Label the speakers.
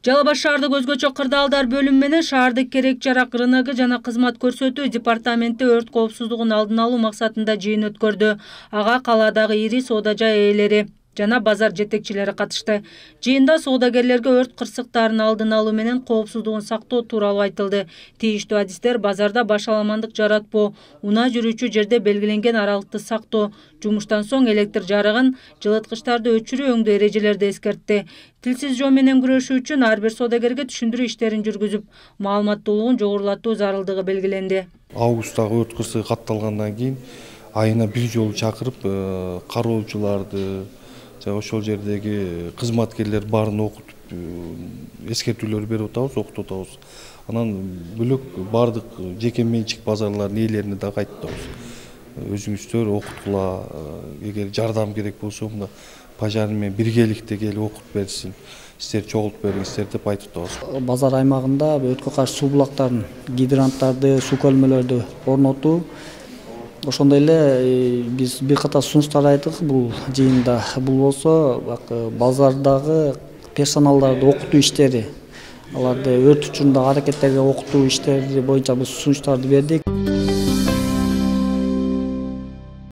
Speaker 1: Жалал Абад шаардык өзгөчө кырдаалдар бөлүмү менен шаардык керек-жарак рыногу жана кызмат көрсөтүү департаменти өрт коопсуздугун алдын алуу максатында жыйын өткөрдү. Ага калаадагы ири соода жай ээлери жана базар жетекчилери катышты. Жыйында соодагерлерге өрт кырсыктарын алдын алуу менен коопсуздугун сактоо тууралуу айтылды. Тийиштүү адистер базарда башаламандык жаратпоо, унаа жүрүүчү жерде белгиленген аралыкты сактоо, жумуштан соң электр жарыгын, жылыткычтарды өчүрүү өңдүү эрежелерди эскертти. Тилсиз жоо менен күрөшүү үчүн ар бир соодагерге түшүндүрүү иштерин жүргүзүп, маалыматтуулугун жогорулатуу зарылдыгы белгиленди.
Speaker 2: Августтагы өрт кырсыгы катталгандан кийин айына бир жолу чакырып, кароочуларды, ошол жердеги кызматкерлер баарын окутуп, эскертүүлөр берип атабыз, окутуп атабыз. Анан бөлөк бардык жеке менчик базарлардын ээлерине дагы айтып атабыз. Өзүңүздөр окуткула, эгер жардам керек болсо мына пожарный менен биргеликте келип окутуп берсин, сиздер чогултуп бериңиздер деп айтып атабыз.
Speaker 3: Базар аймагында өрткө каршы суу булактарын, гидранттарды, суу көлмөлөрдү орнотуу, ошондой эле биз бир катар сунуштар айттык бул жыйында. Бул болсо базардагы персоналдарды окутуу иштери, аларды өрт учурунда аракеттерге окутуу иштери боюнча биз сунуштарды бердик.